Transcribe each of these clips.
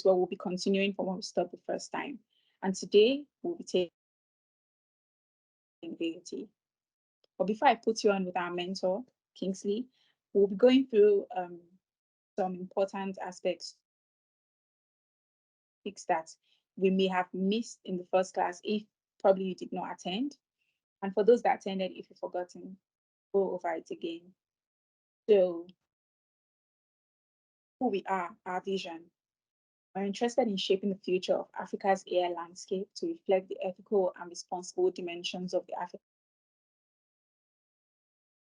where we'll be continuing from where we stopped the first time. And today we'll be taking sustainability. But before I put you on with our mentor, Kingsley, we'll be going through some important aspects that we may have missed in the first class if probably you did not attend. And for those that attended, if you've forgotten, go over it again. So, who we are, our vision. We're interested in shaping the future of Africa's AI landscape to reflect the ethical and responsible dimensions of the African.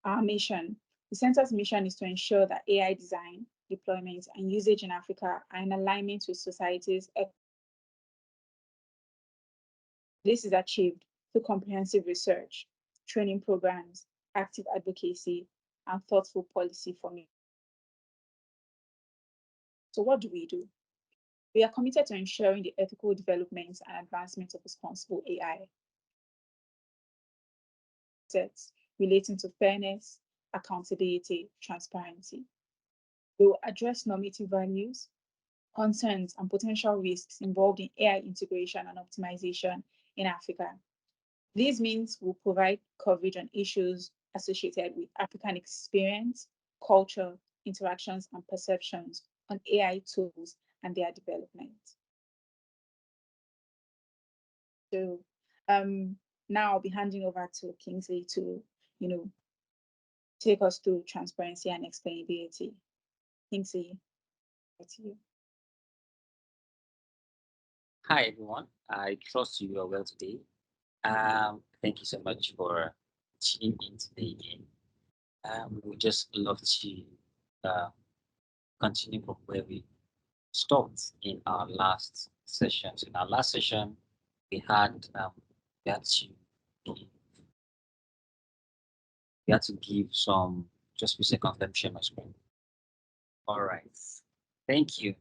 Our mission. The Center's mission is to ensure that AI design, deployment, and usage in Africa are in alignment with society's. This is achieved through comprehensive research, training programs, active advocacy, and thoughtful policy formation. So what do? We are committed to ensuring the ethical development and advancement of responsible AI. Sets relating to fairness, accountability, transparency. We will address normative values, concerns, and potential risks involved in AI integration and optimization in Africa. This means we'll provide coverage on issues associated with African experience, culture, interactions, and perceptions on AI tools and their development. So now I'll be handing over to Kingsley to, take us through transparency and explainability. Kingsley, over to you. Hi, everyone. I trust you are well today. Thank you so much for tuning in today again. We would just love to continue from where we stopped in our last session. So in our last session, we had to give some, just a second, let me share my screen. All right, thank you.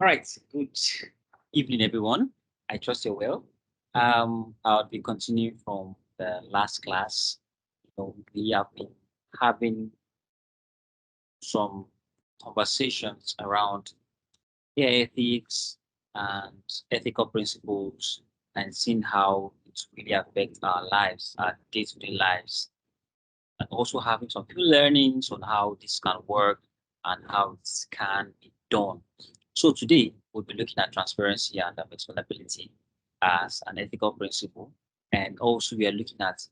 All right, good evening, everyone. I trust you're well. I'll be continuing from the last class. We have been having some conversations around AI ethics and ethical principles, and seeing how it really affects our lives, our day-to-day lives, and also having some few learnings on how this can work and how this can be done. So today we'll be looking at transparency and explainability as an ethical principle, and also we are looking at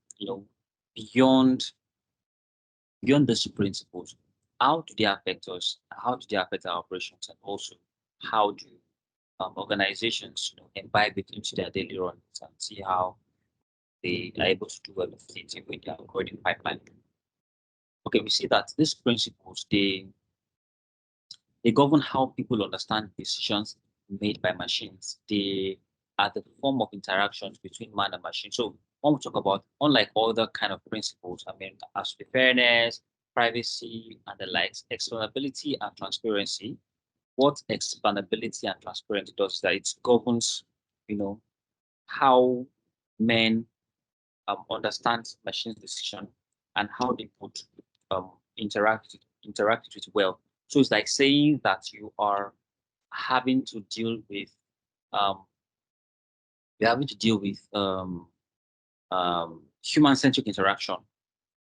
beyond these principles, how do they affect us, how do they affect our operations, and also how do organizations imbibe it into their daily runs and see how they are able to do everything with their coding pipeline. Okay, we see that these principles, they govern how people understand decisions made by machines. They are the form of interactions between man and machine. So when we talk about, unlike other kind of principles, as to fairness, privacy, and the likes, explainability and transparency, what explainability and transparency does is that it governs, how men understand machines' decision and how they put interact with it well. So it's like saying that you are having to deal with human-centric interaction.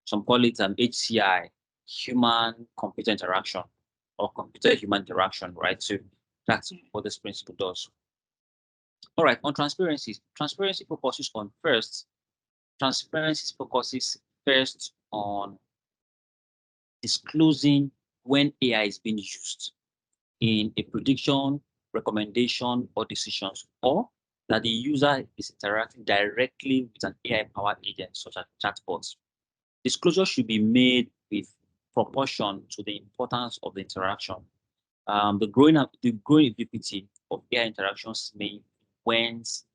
Some call it HCI, human computer interaction, or computer human interaction, right? So that's what this principle does. All right, on transparency focuses first on disclosing when AI is being used in a prediction, recommendation, or decisions, or that the user is interacting directly with an AI-powered agent such as chatbots. Disclosure should be made with proportion to the importance of the interaction. The growing ubiquity of AI interactions may influence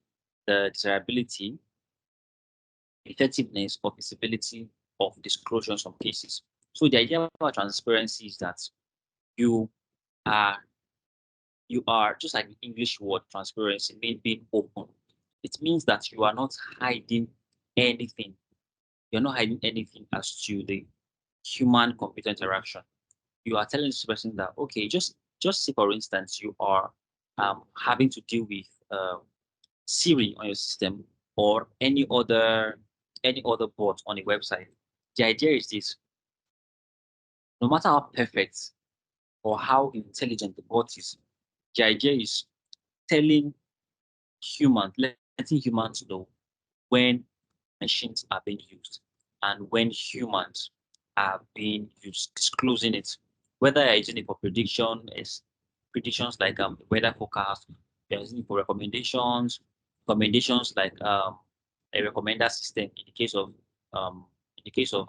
the desirability, effectiveness, or visibility of disclosure in some cases. So the idea about transparency is that you are just like the English word transparency, being open. It means that you are not hiding anything. You're not hiding anything as to the human-computer interaction. You are telling this person that, okay, just say, for instance, you are having to deal with Siri on your system or any other bot on a website. The idea is this: no matter how perfect or how intelligent the bot is, the idea is telling letting humans know when machines are being used and when humans are being used, disclosing it. Whether you're using it for predictions like weather forecast, you're using it for recommendations like a recommender system in the case of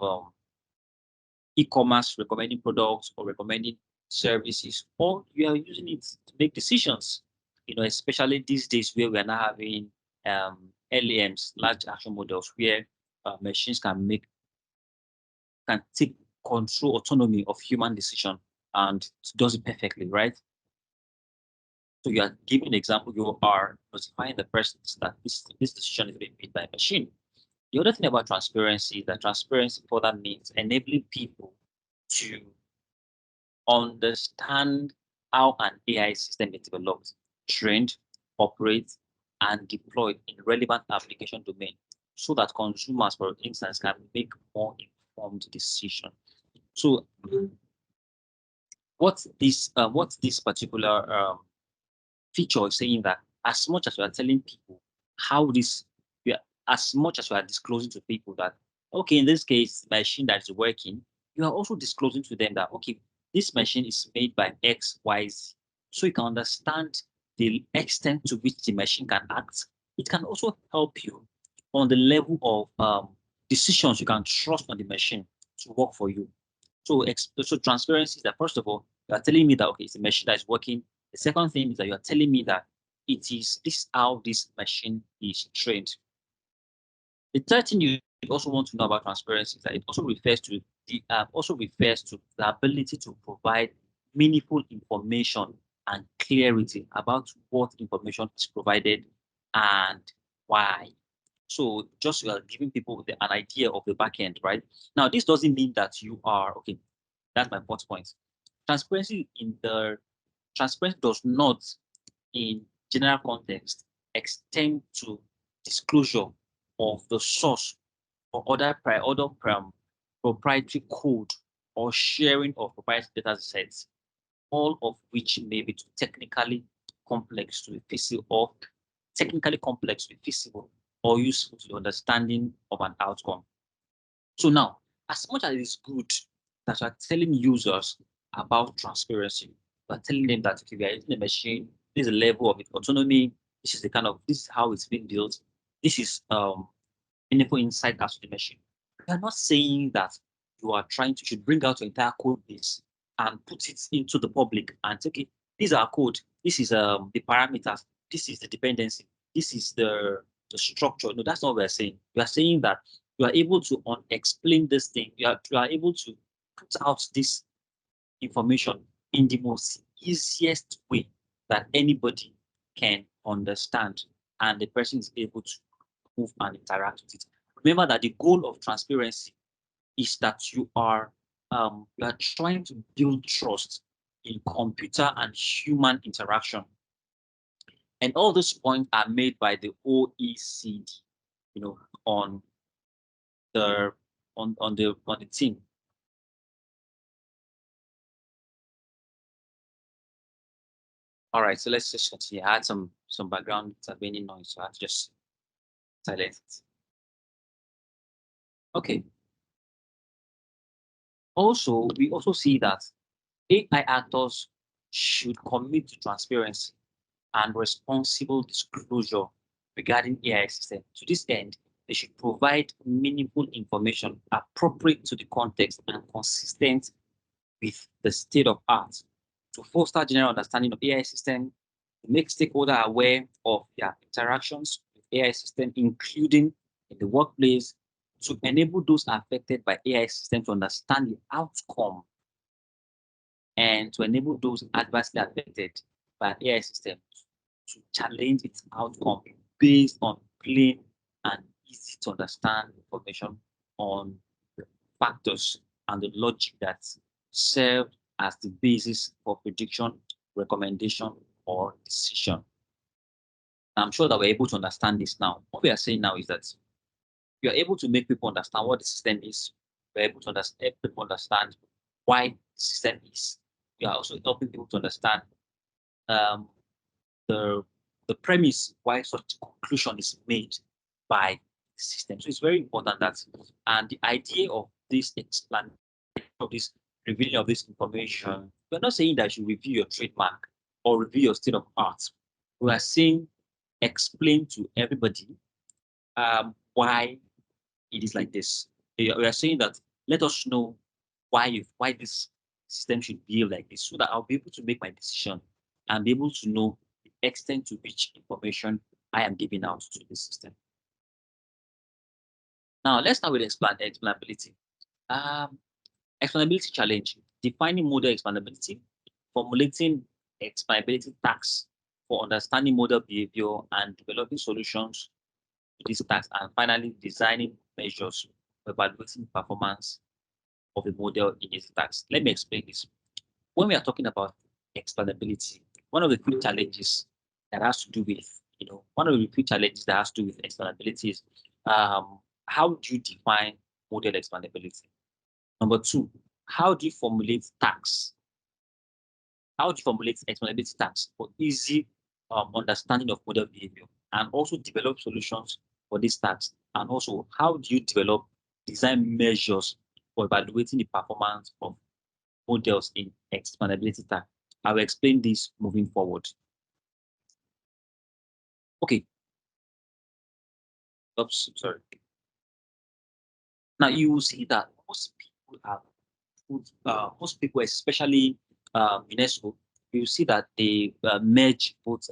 e-commerce, recommending products or recommending services, or you are using it to make decisions. Especially these days where we are now having LAMs, large action models, where machines can take control, autonomy of human decision, and it does it perfectly, right? So you are giving an example. You are notifying the person that this decision is being made by a machine. The other thing about transparency is that transparency further means enabling people to understand how an AI system is developed, trained, operates, and deployed in relevant application domain so that consumers, for instance, can make more informed decisions. So what's this particular feature is saying that as much as you are telling people how this, as much as you are disclosing to people that, okay, in this case, machine that is working, you are also disclosing to them that, okay, this machine is made by X, Y, Z. So you can understand the extent to which the machine can act. It can also help you on the level of decisions you can trust on the machine to work for you. So transparency is that, first of all, you are telling me that, okay, it's a machine that is working. The second thing is that you are telling me that this how this machine is trained. The third thing you also want to know about transparency is that it also refers to the ability to provide meaningful information and clarity about what information is provided and why. So just you are giving people an idea of the back end, right? Now, this doesn't mean that you are okay. That's my fourth point. Transparency transparency does not, in general context, extend to disclosure of the source or proprietary code or sharing of proprietary data sets, all of which may be technically complex to be feasible or useful to the understanding of an outcome. So now, as much as it is good that you are telling users about transparency, you are telling them that, okay, we are using a machine, this is the level of its autonomy, this is how it's been built, this is meaningful insight as to the machine. We are not saying that you should bring out your entire code base and put it into the public and say, okay, these are code, this is the parameters, this is the dependency, this is the structure. No, that's not what we're saying. We are saying that you are able to explain this thing. You are able to put out this information in the most easiest way that anybody can understand, and the person is able to move and interact with it. Remember that the goal of transparency is that you are trying to build trust in computer and human interaction. And all these points are made by the OECD, on the team. All right, so let's just continue. I had some background intervening noise, so I have to just silence it. Okay. Also, we also see that AI actors should commit to transparency and responsible disclosure regarding AI systems. To this end, they should provide meaningful information appropriate to the context and consistent with the state of art to foster general understanding of AI system, to make stakeholders aware of their interactions with AI system, including in the workplace, to enable those affected by AI system to understand the outcome, and to enable those adversely affected by AI system to challenge its outcome based on plain and easy to understand information on the factors and the logic that serve as the basis for prediction, recommendation, or decision. I'm sure that we're able to understand this now. What we are saying now is that you are able to make people understand what the system is. We're able to help people understand why the system is. We are also helping people to understand um, the premise why such conclusion is made by the system. So it's very important that, and the idea of this explanation of this revealing of this information, we're not saying that you review your trademark or review your state of art. We are saying explain to everybody why it is like this. We are saying that let us know why this system should be like this, so that I'll be able to make my decision and be able to know the extent to which information I am giving out to the system. Now let's start with explainability. Explainability challenge: defining model explainability, formulating explainability tasks for understanding model behavior and developing solutions to these tasks, and finally designing measures for evaluating performance of a model in its tasks. Let me explain this. When we are talking about explainability, one of the few challenges that has to do with, one of the few challenges that has to do with explainability is how do you define model explainability? Number two, how do you formulate tasks? How do you formulate explainability tasks for easy understanding of model behavior, and also develop solutions for these tasks? And also, how do you develop design measures for evaluating the performance of models in explainability tasks? I will explain this moving forward. Okay. Oops, sorry. Now you will see that most people have most people, especially UNESCO, you see that they merge both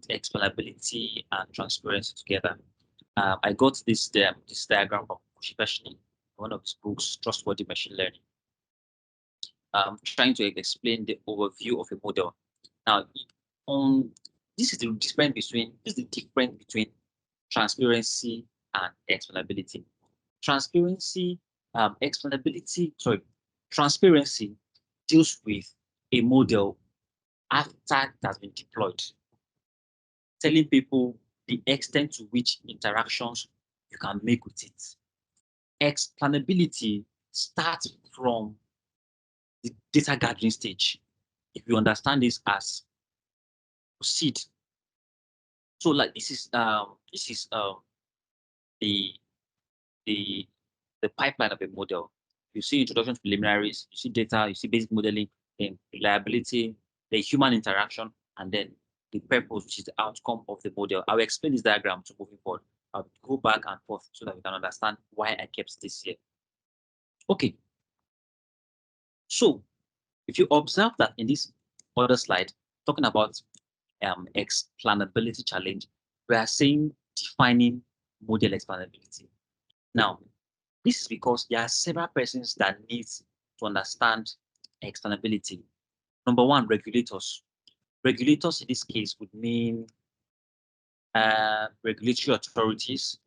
explainability and transparency together. I got this diagram from Kushipashni, one of his books, Trustworthy Machine Learning, trying to explain the overview of a model. Now, this is the difference between transparency and explainability. Transparency deals with a model after it has been deployed, telling people the extent to which interactions you can make with it. Explainability starts from the data gathering stage. If you understand this as proceed. So like this is the the pipeline of a model. You see introduction to preliminaries, you see data, you see basic modeling, then reliability, the human interaction, and then the purpose, which is the outcome of the model. I will explain this diagram to moving forward. I'll go back and forth so that we can understand why I kept this here. Okay. So if you observe that in this other slide, talking about explainability challenge, we are saying defining model explainability. Now, this is because there are several persons that need to understand explainability. Number one, regulators. Regulators in this case would mean regulatory authorities,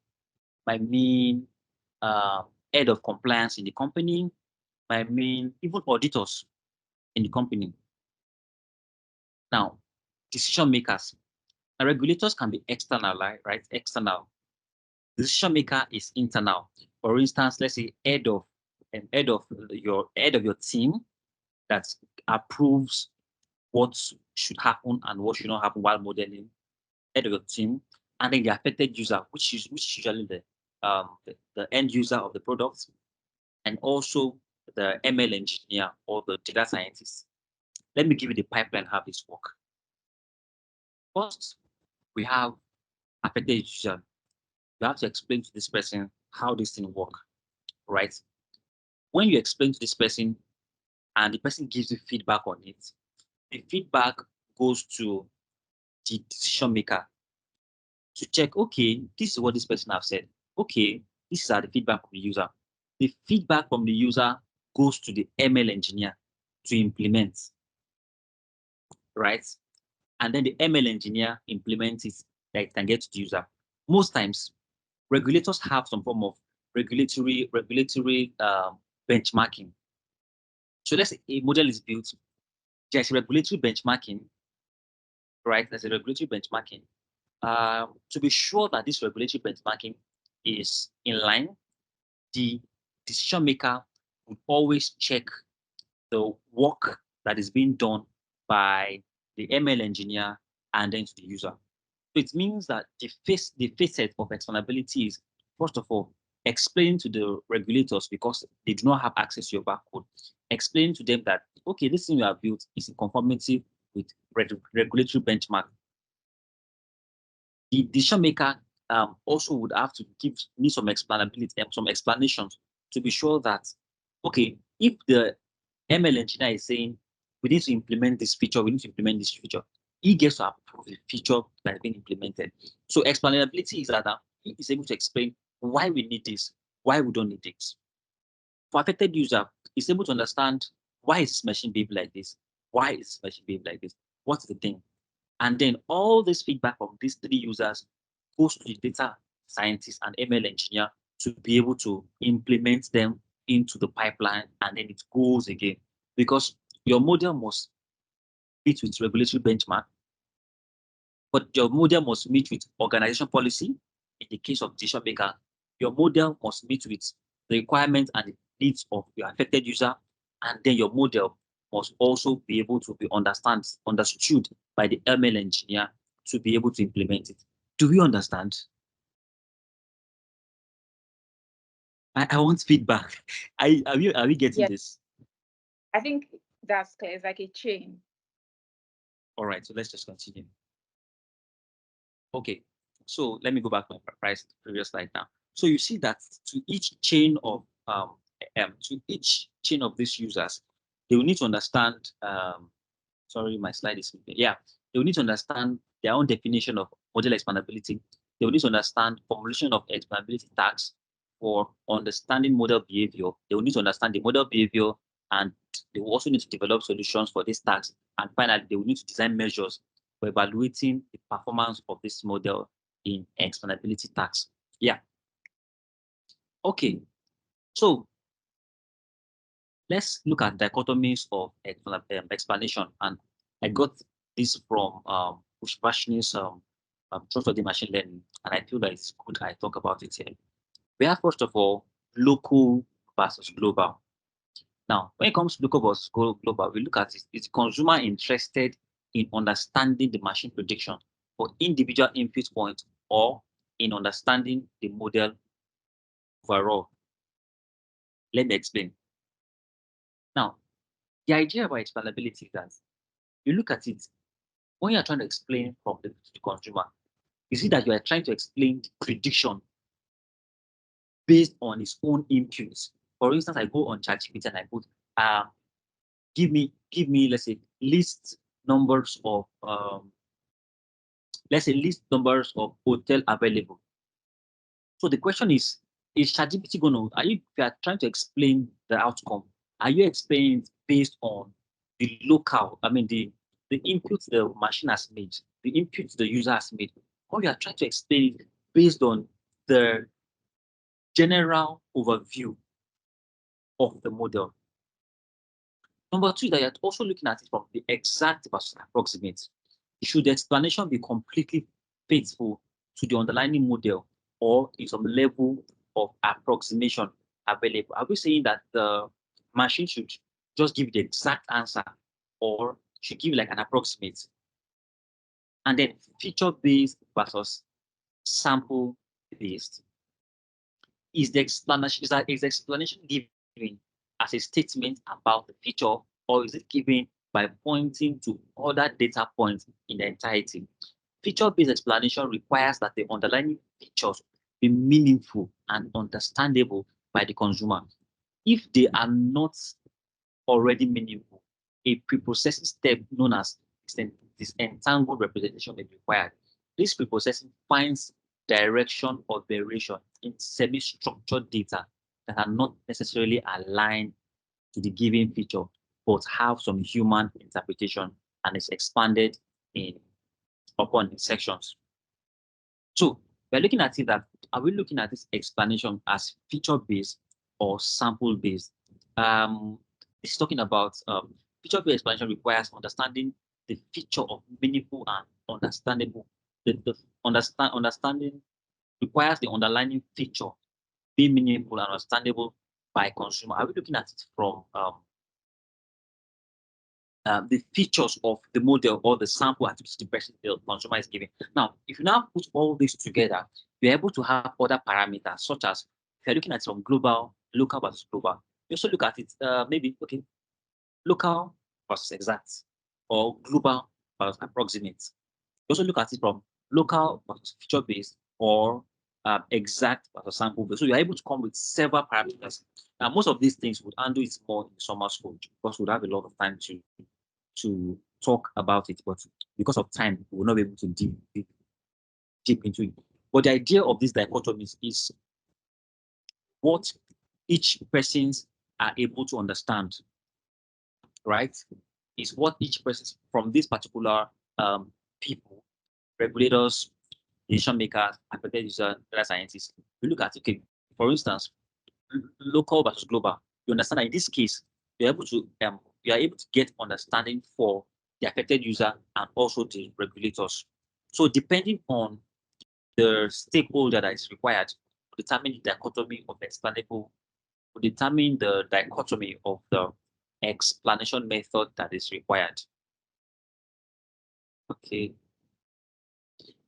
might mean head of compliance in the company, might mean even auditors in the company. Now, decision makers. Now, regulators can be external, right? External. Decision maker is internal. For instance, let's say head of your team that approves what should happen and what should not happen while modeling. Head of your team, and then the affected user, which is usually the end user of the product, and also the ML engineer or the data scientist. Let me give you the pipeline how this work. First, we have affected user. You have to explain to this person how this thing work, right? When you explain to this person and the person gives you feedback on it, the feedback goes to the decision maker to check, okay, this is what this person have said. Okay, this is the feedback from the user. The feedback from the user goes to the ML engineer to implement, right? And then the ML engineer implements it that it can get to the user. Most times, regulators have some form of regulatory benchmarking. So let's say a model is built, there's regulatory benchmarking, right? There's a regulatory benchmarking. To be sure that this regulatory benchmarking is in line, the decision maker would always check the work that is being done by the ML engineer and then to the user. So it means that the facet of explainability is, first of all, explain to the regulators, because they do not have access to your barcode. Explain to them that, okay, this thing you have built is in conformity with regulatory benchmark. The decision maker also would have to need some explainability and some explanations to be sure that, okay, if the ML engineer is saying we need to implement this feature, we need to implement this feature, he gets to approve the feature that has been implemented. So explainability is that he is able to explain why we need this, why we don't need this. For affected user, is able to understand why is this machine behaving like this, why is this machine behaving like this, what's the thing. And then all this feedback from these three users goes to the data scientist and ML engineer to be able to implement them into the pipeline, and then it goes again. Because your model must meet with regulatory benchmark, but your model must meet with organization policy. In the case of decision maker, your model must meet with the requirements and the needs of your affected user, and then your model must also be able to be understood by the ML engineer to be able to implement it. Do we understand? I want feedback. Are we getting this? I think that's clear. It's like a chain. All right, so let's just continue. Okay, so let me go back to my previous slide now. So you see that to each chain of these users, they will need to understand. Sorry, my slide is yeah. They will need to understand their own definition of model expandability. They will need to understand formulation of expandability tags for understanding model behavior. They will need to understand the model behavior, and they will also need to develop solutions for these tags. And finally, they will need to design measures for evaluating the performance of this model in expandability tags. Yeah. Okay. So let's look at dichotomies of explanation. And I got this from Pushvashni's trustworthy machine learning, and I feel that it's good I talk about it here. We have, first of all, local versus global. Now, when it comes to local versus global, we look at it. Is consumer interested in understanding the machine prediction for individual input points, or in understanding the model overall? Let me explain. Now, the idea about explainability is that you look at it when you're trying to explain from the consumer, you see that you are trying to explain the prediction based on its own inputs. For instance, I go on ChatGPT and I put, give me, let's say, list numbers of, list numbers of hotel available. So the question is ChatGPT going to, if you are trying to explain the outcome, are you explaining it based on the local, the inputs the machine has made, the inputs the user has made, or you are trying to explain it based on the general overview of the model? Number two, that you're also looking at it from the exact versus approximate. Should the explanation be completely faithful to the underlying model, or is some level of approximation available? Are we saying that the machine should just give the exact answer, or should give like an approximate? And then feature-based versus sample-based. Is the explanation given as a statement about the feature, or is it given by pointing to other data points in the entirety? Feature-based explanation requires that the underlying features be meaningful and understandable by the consumer. If they are not already meaningful, a pre-processing step known as disentangled representation may be required. This pre-processing finds direction or variation in semi-structured data that are not necessarily aligned to the given feature, but have some human interpretation and is expanded upon sections. So we're looking at it that, are we looking at this explanation as feature-based or sample-based? It's talking about feature-based explanation requires understanding the feature of meaningful and understandable. The understanding requires the underlying feature being meaningful and understandable by consumer. Are we looking at it from the features of the model or the sample at which the person, the consumer is giving? Now, if you now put all this together, you're able to have other parameters, such as if you're looking at it from global, local versus global. You also look at it, maybe, okay, local versus exact, or global versus approximate. You also look at it from local versus feature based, or exact versus sample based. So you're able to come with several parameters. Now, most of these things would handle it more in summer school because we'd have a lot of time to talk about it, but because of time, we will not be able to deep into it. But the idea of this dichotomy is what each persons are able to understand, right? Is what each person from this particular people, regulators, decision makers, affected user, data scientists. We look at, okay, for instance, local versus global. You understand that in this case, you are able to get understanding for the affected user and also the regulators. So depending on the stakeholder that is required to determine the dichotomy of explainable, to determine the dichotomy of the explanation method that is required. Okay.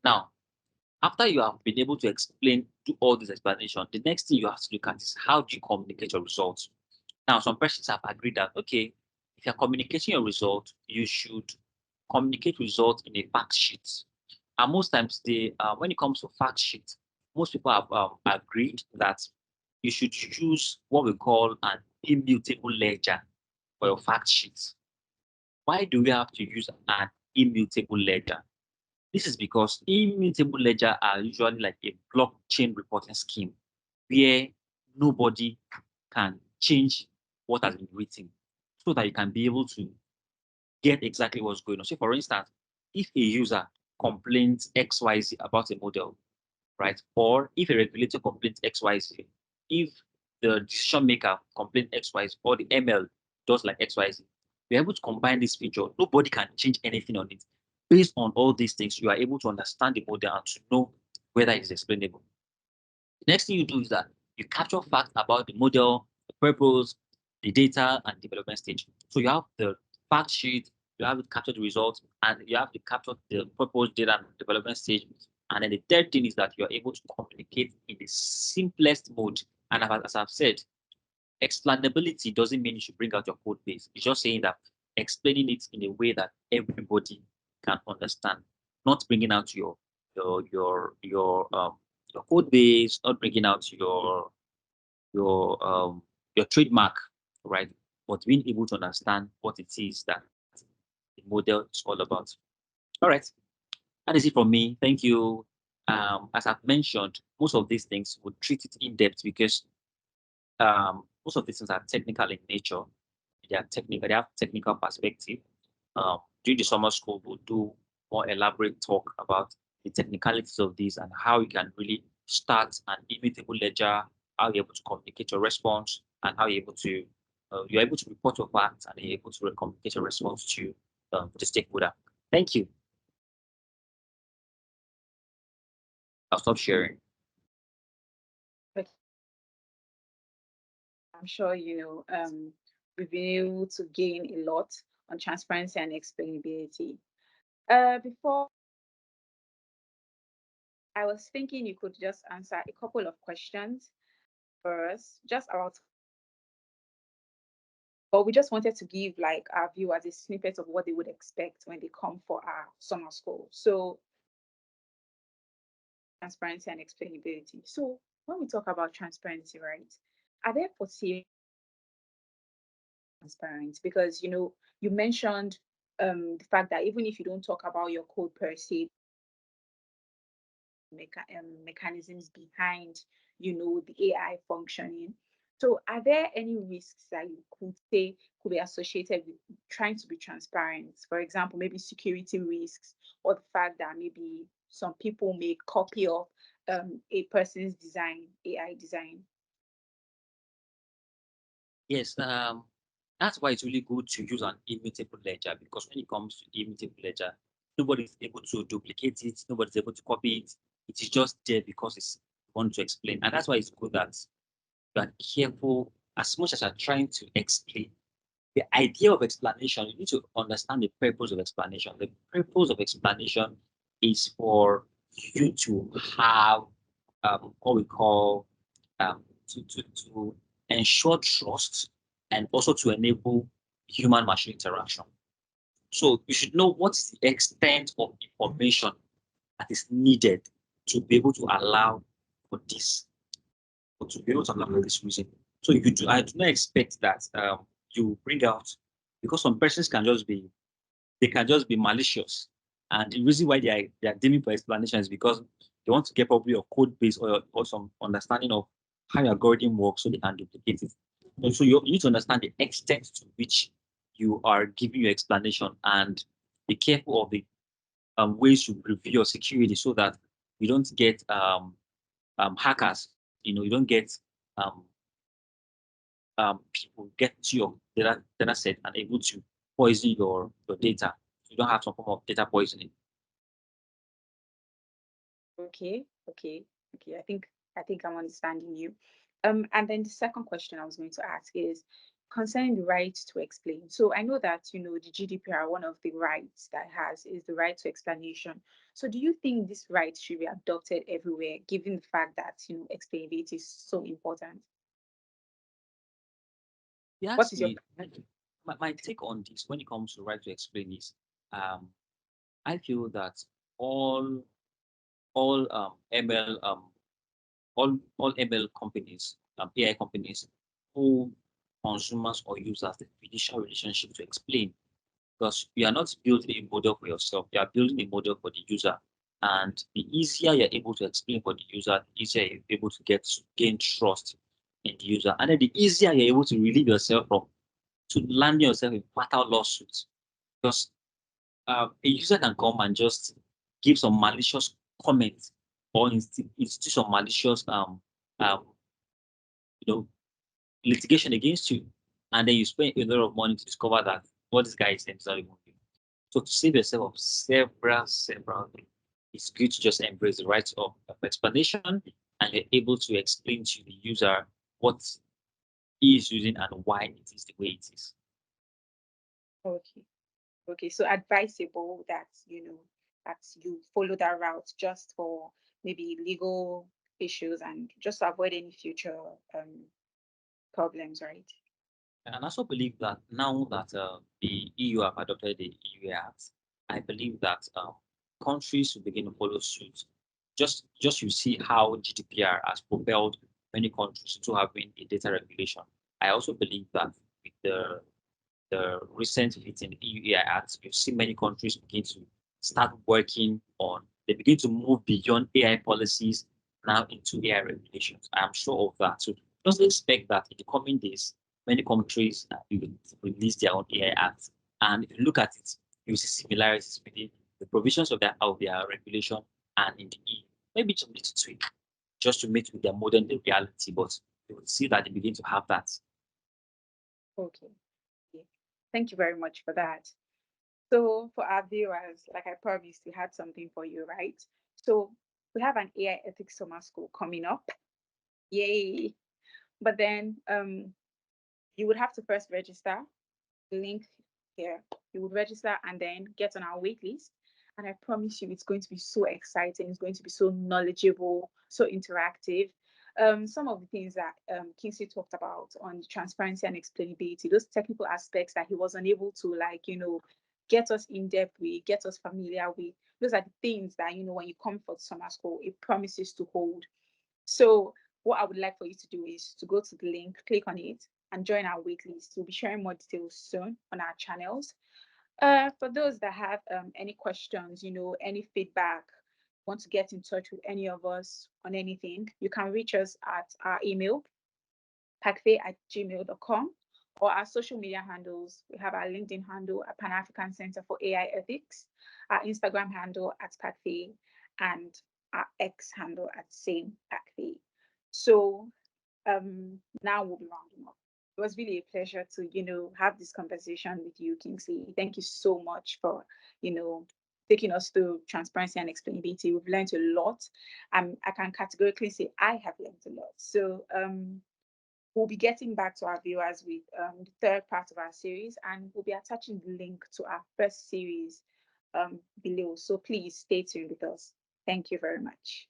Now, after you have been able to explain to all this explanation, the next thing you have to look at is how do you communicate your results. Now, some persons have agreed that, okay, if you're communicating your result, you should communicate results in a fact sheet. And most times, when it comes to fact sheet, most people have agreed that you should use what we call an immutable ledger for your fact sheets. Why do we have to use an immutable ledger? This is because immutable ledger are usually like a blockchain reporting scheme where nobody can change what has been written so that you can be able to get exactly what's going on. So, for instance, if a user complains XYZ about a model, right? Or if a regulator complains XYZ, if the decision maker complains XYZ, or the ML does like XYZ, we're able to combine this feature. Nobody can change anything on it. Based on all these things, you are able to understand the model and to know whether it is explainable. The next thing you do is that you capture facts about the model, the purpose, the data, and development stage. So you have the fact sheet, you have to capture the results, and you have to capture the purpose, data, and development stage. And then the third thing is that you're able to communicate in the simplest mode. And as I've said, explainability doesn't mean you should bring out your code base. It's just saying that explaining it in a way that everybody can understand, not bringing out your your your um your code base, not bringing out your your trademark, right? But being able to understand what it is that the model is all about. All right, that is it from me. Thank you. As I've mentioned, most of these things would treat it in depth because most of these things are technical in nature. They are technical. They have technical perspective. During the summer school, we'll do more elaborate talk about the technicalities of this and how you can really start an immutable ledger, how you're able to communicate your response, and how you're able to report your facts and you're able to communicate your response to the stakeholder. Thank you. I'll stop sharing. I'm sure we've been able to gain a lot on transparency and explainability. Before, I was thinking you could just answer a couple of questions for us, just about. But we just wanted to give like our viewers a snippet of what they would expect when they come for our summer school. So, transparency and explainability. So, when we talk about transparency, right? Are there possible transparent? Because you mentioned the fact that even if you don't talk about your code per se, mechanisms behind the AI functioning. So are there any risks that you could say could be associated with trying to be transparent? For example, maybe security risks, or the fact that maybe some people may copy of a person's design, AI design. Yes. That's why it's really good to use an immutable ledger, because when it comes to immutable ledger, nobody is able to duplicate it, nobody's able to copy it. It is just there because it's want to explain. And that's why it's good that you are careful as much as you're trying to explain. The idea of explanation, you need to understand the purpose of explanation. The purpose of explanation is for you to have what we call to ensure trust and also to enable human machine interaction. So you should know what's the extent of information that is needed to be able to allow for this, or to be able to allow for this reason. So I do not expect that you bring out, because some persons can just be, they can just be malicious. And the reason why they are dimming for explanation is because they want to get probably a code base, or some understanding of how your algorithm works so they can duplicate it. And so you need to understand the extent to which you are giving your explanation, and be careful of the ways you review your security so that you don't get hackers. You don't get um, people get to your data set and able to poison your data. You don't have some form of data poisoning. Okay, okay, okay. I think I'm understanding you. And then the second question I was going to ask is concerning the right to explain. So I know that the GDPR, one of the rights that it has is the right to explanation. So do you think this right should be adopted everywhere, given the fact that explainability is so important? You What ask is your me, my take on this when it comes to right to explain is, um, I feel that all all ML all ML companies, AI companies, owe consumers or users the fiduciary relationship to explain, because you are not building a model for yourself, you are building a model for the user. And the easier you're able to explain for the user, the easier you're able to gain trust in the user. And then the easier you're able to relieve yourself from to land yourself in fatal lawsuits. Because a user can come and just give some malicious comments, or institute some malicious um, you know litigation against you, and then you spend a lot of money to discover that what this guy is saying is not even you. So to save yourself of several things, it's good to just embrace the rights of explanation, and you're able to explain to the user what he is using and why it is the way it is. okay? Okay, so advisable that that you follow that route just for maybe legal issues and just to avoid any future problems, right? And I also believe that now that the EU have adopted the EU Act, I believe that countries will begin to follow suit. Just you see how GDPR has propelled many countries to having a data regulation. I also believe that with the recent fit in the EU AI Act, you see many countries begin to start working on, they begin to move beyond AI policies now into AI regulations. I am sure of that. So just expect that in the coming days, many countries will release their own AI Act. And if you look at it, you see similarities between the provisions of their regulation and in the EU. Maybe just need to tweak just to meet with their modern day reality, but you will see that they begin to have that. Okay. Okay. Thank you very much for that. So for our viewers, like I promised, we had something for you, right? So we have an AI ethics summer school coming up. Yay. But then you would have to first register. Link here. You would register and then get on our wait list. And I promise you, it's going to be so exciting. It's going to be so knowledgeable, so interactive. Some of the things that Kingsley talked about on transparency and explainability, those technical aspects that he was unable to, like, get us in depth with, get us familiar with. Those are the things that, when you come for summer school, it promises to hold. So what I would like for you to do is to go to the link, click on it, and join our wait list. We'll be sharing more details soon on our channels. For those that have any questions, any feedback, want to get in touch with any of us on anything, you can reach us at our email, packfay@gmail.com, or our social media handles. We have our LinkedIn handle at Pan African Center for AI Ethics, our Instagram handle at packfay, and our X handle at same packfay. So now we'll be rounding up. was really a pleasure to, have this conversation with you, Kingsley. Thank you so much for, taking us through transparency and explainability. We've learned a lot. I can categorically say I have learned a lot. So we'll be getting back to our viewers with the third part of our series, and we'll be attaching the link to our first series below. So please stay tuned with us. Thank you very much.